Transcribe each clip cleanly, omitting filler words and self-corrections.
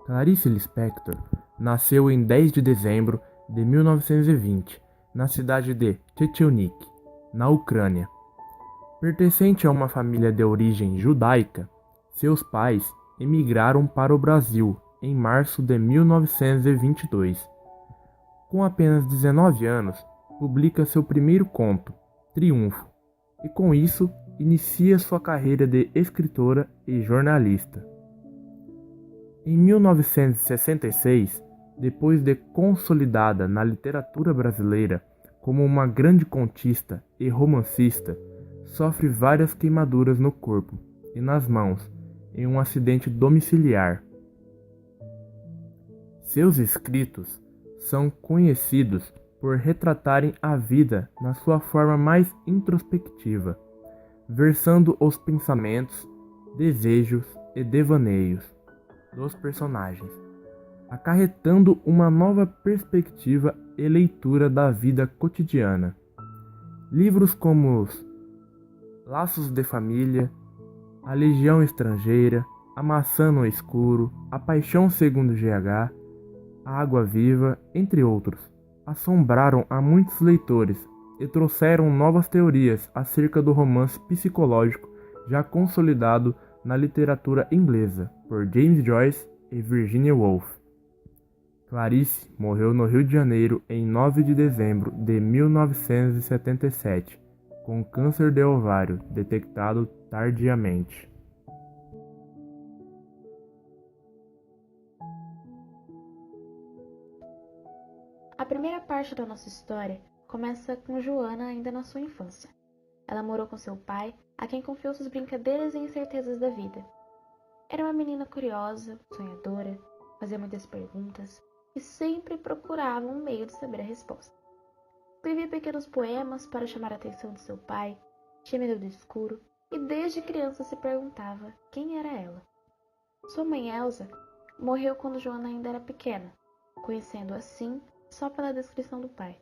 Clarice Lispector nasceu em 10 de dezembro de 1920, na cidade de Chechnyk, na Ucrânia. Pertencente a uma família de origem judaica, seus pais emigraram para o Brasil em março de 1922. Com apenas 19 anos, publica seu primeiro conto, Triunfo, e com isso inicia sua carreira de escritora e jornalista. Em 1966, depois de consolidada na literatura brasileira como uma grande contista e romancista, sofre várias queimaduras no corpo e nas mãos em um acidente domiciliar. Seus escritos são conhecidos por retratarem a vida na sua forma mais introspectiva, versando os pensamentos, desejos e devaneios dos personagens, acarretando uma nova perspectiva e leitura da vida cotidiana. Livros como os Laços de Família, A Legião Estrangeira, A Maçã no Escuro, A Paixão segundo GH, A Água Viva, entre outros, assombraram a muitos leitores e trouxeram novas teorias acerca do romance psicológico já consolidado na literatura inglesa por James Joyce e Virginia Woolf. Clarice morreu no Rio de Janeiro em 9 de dezembro de 1977, com câncer de ovário detectado tardiamente. A primeira parte da nossa história começa com Joana ainda na sua infância. Ela morou com seu pai, a quem confiou suas brincadeiras e incertezas da vida. Era uma menina curiosa, sonhadora, fazia muitas perguntas e sempre procurava um meio de saber a resposta. Escrevia pequenos poemas para chamar a atenção de seu pai, tinha medo do escuro e desde criança se perguntava quem era ela. Sua mãe Elsa morreu quando Joana ainda era pequena, conhecendo assim só pela descrição do pai.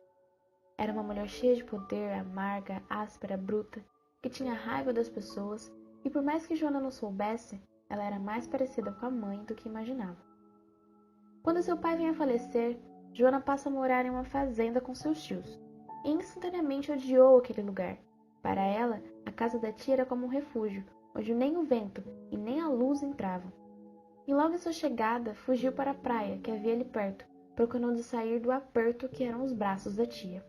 Era uma mulher cheia de poder, amarga, áspera, bruta, que tinha raiva das pessoas e por mais que Joana não soubesse, ela era mais parecida com a mãe do que imaginava. Quando seu pai vem a falecer, Joana passa a morar em uma fazenda com seus tios e instantaneamente odiou aquele lugar. Para ela, a casa da tia era como um refúgio, onde nem o vento e nem a luz entravam. E logo em sua chegada, fugiu para a praia que havia ali perto, procurando sair do aperto que eram os braços da tia.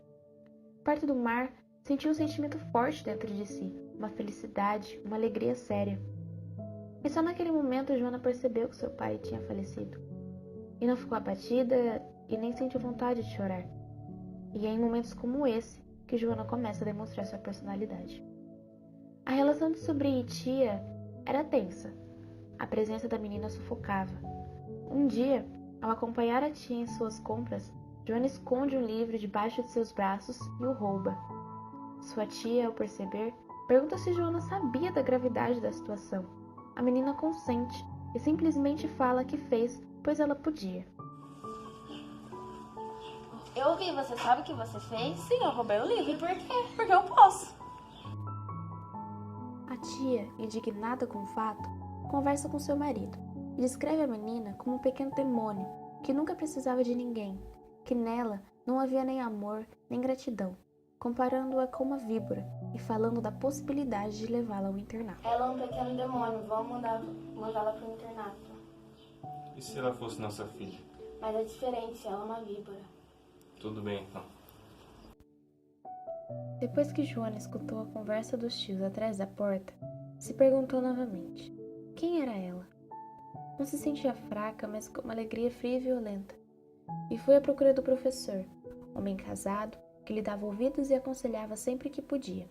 Perto do mar, sentiu um sentimento forte dentro de si, uma felicidade, uma alegria séria. E só naquele momento Joana percebeu que seu pai tinha falecido. E não ficou abatida e nem sentiu vontade de chorar. E é em momentos como esse que Joana começa a demonstrar sua personalidade. A relação de sobrinha e tia era tensa. A presença da menina sufocava. Um dia, ao acompanhar a tia em suas compras, Joana esconde um livro debaixo de seus braços e o rouba. Sua tia, ao perceber, pergunta se Joana sabia da gravidade da situação. A menina consente e simplesmente fala que fez, pois ela podia. Eu ouvi, você sabe o que você fez? Sim, eu roubei o livro. E por quê? Porque eu posso. A tia, indignada com o fato, conversa com seu marido e descreve a menina como um pequeno demônio que nunca precisava de ninguém, que nela não havia nem amor nem gratidão, comparando-a com uma víbora e falando da possibilidade de levá-la ao internato. Ela é um pequeno demônio, vamos mandá-la pro internato. E se ela fosse nossa filha? Mas é diferente, ela é uma víbora. Tudo bem, então. Depois que Joana escutou a conversa dos tios atrás da porta, se perguntou novamente: quem era ela? Não se sentia fraca, mas com uma alegria fria e violenta. E foi à procura do professor, homem casado, que lhe dava ouvidos e aconselhava sempre que podia.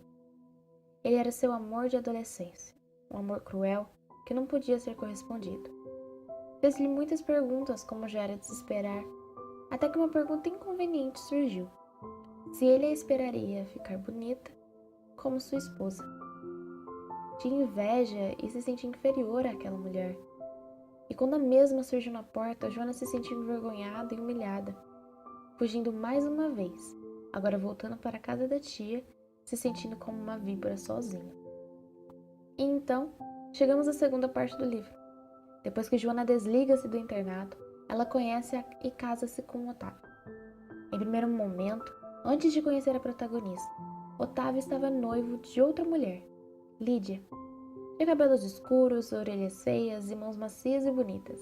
Ele era seu amor de adolescência, um amor cruel que não podia ser correspondido. Fez-lhe muitas perguntas, como já era de se esperar, até que uma pergunta inconveniente surgiu: se ele a esperaria ficar bonita como sua esposa. Tinha inveja e se sentia inferior àquela mulher. E quando a mesma surgiu na porta, Joana se sentiu envergonhada e humilhada, fugindo mais uma vez, agora voltando para a casa da tia, se sentindo como uma víbora sozinha. E então, chegamos à segunda parte do livro. Depois que Joana desliga-se do internato, ela conhece e casa-se com Otávio. Em primeiro momento, antes de conhecer a protagonista, Otávio estava noivo de outra mulher, Lídia. De cabelos escuros, orelhas feias e mãos macias e bonitas.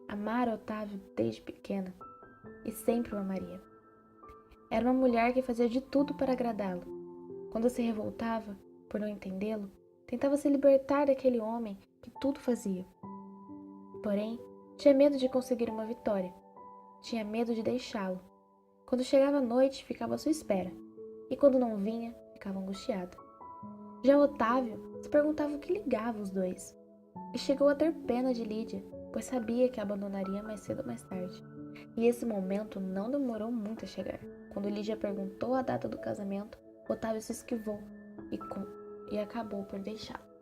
Amara Otávio desde pequena e sempre o amaria. Era uma mulher que fazia de tudo para agradá-lo. Quando se revoltava por não entendê-lo, tentava se libertar daquele homem que tudo fazia. Porém, tinha medo de conseguir uma vitória. Tinha medo de deixá-lo. Quando chegava a noite, ficava à sua espera. E quando não vinha, ficava angustiada. Já Otávio se perguntava o que ligava os dois. E chegou a ter pena de Lídia, pois sabia que a abandonaria mais cedo ou mais tarde. E esse momento não demorou muito a chegar. Quando Lídia perguntou a data do casamento, Otávio se esquivou e acabou por deixá-lo.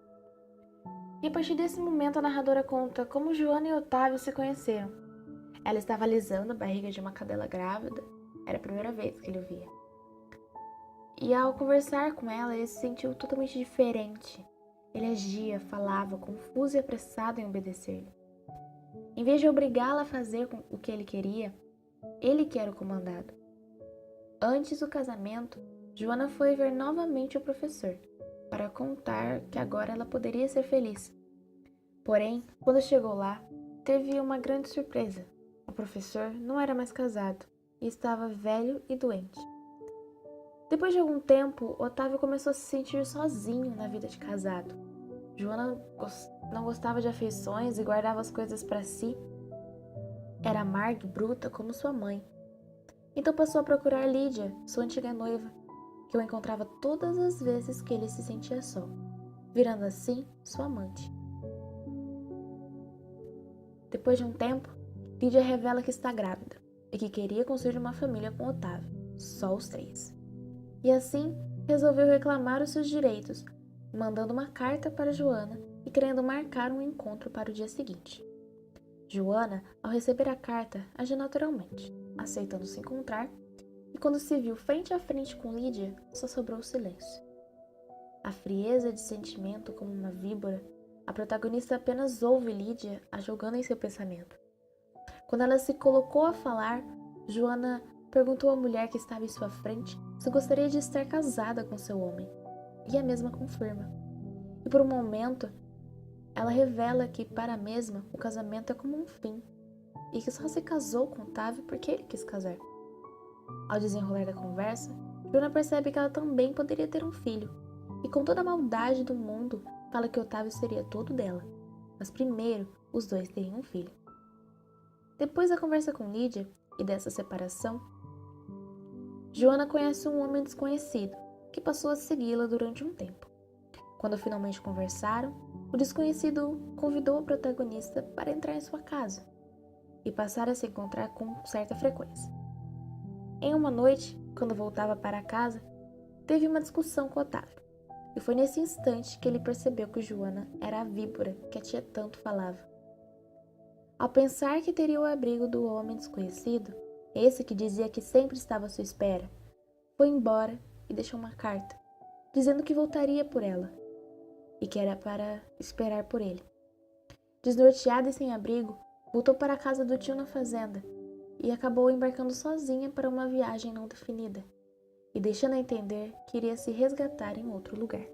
E a partir desse momento a narradora conta como Joana e Otávio se conheceram. Ela estava alisando a barriga de uma cadela grávida, era a primeira vez que ele o via. E ao conversar com ela, ele se sentiu totalmente diferente. Ele agia, falava, confuso e apressado em obedecer-lhe. Em vez de obrigá-la a fazer o que ele queria, ele que era o comandado. Antes do casamento, Joana foi ver novamente o professor, para contar que agora ela poderia ser feliz. Porém, quando chegou lá, teve uma grande surpresa. O professor não era mais casado e estava velho e doente. Depois de algum tempo, Otávio começou a se sentir sozinho na vida de casado. Joana não gostava de afeições e guardava as coisas para si. Era amarga e bruta como sua mãe. Então passou a procurar Lídia, sua antiga noiva, que o encontrava todas as vezes que ele se sentia só, virando assim sua amante. Depois de um tempo, Lídia revela que está grávida e que queria construir uma família com Otávio, só os três. E assim, resolveu reclamar os seus direitos, mandando uma carta para Joana e querendo marcar um encontro para o dia seguinte. Joana, ao receber a carta, agiu naturalmente, aceitando se encontrar, e quando se viu frente a frente com Lídia, só sobrou o silêncio. A frieza de sentimento como uma víbora, a protagonista apenas ouve Lídia a julgando em seu pensamento. Quando ela se colocou a falar, Joana perguntou à mulher que estava em sua frente se gostaria de estar casada com seu homem, e a mesma confirma. E por um momento, ela revela que para a mesma o casamento é como um fim, e que só se casou com Otávio porque ele quis casar. Ao desenrolar da conversa, Joana percebe que ela também poderia ter um filho, e com toda a maldade do mundo, fala que Otávio seria todo dela, mas primeiro os dois teriam um filho. Depois da conversa com Lídia e dessa separação, Joana conhece um homem desconhecido, que passou a segui-la durante um tempo. Quando finalmente conversaram, o desconhecido convidou a protagonista para entrar em sua casa e passar a se encontrar com certa frequência. Em uma noite, quando voltava para casa, teve uma discussão com Otávio, e foi nesse instante que ele percebeu que Joana era a víbora que a tia tanto falava. Ao pensar que teria o abrigo do homem desconhecido, esse que dizia que sempre estava à sua espera, foi embora e deixou uma carta, dizendo que voltaria por ela, e que era para esperar por ele. Desnorteada e sem abrigo, voltou para a casa do tio na fazenda, e acabou embarcando sozinha para uma viagem não definida, e deixando a entender que iria se resgatar em outro lugar.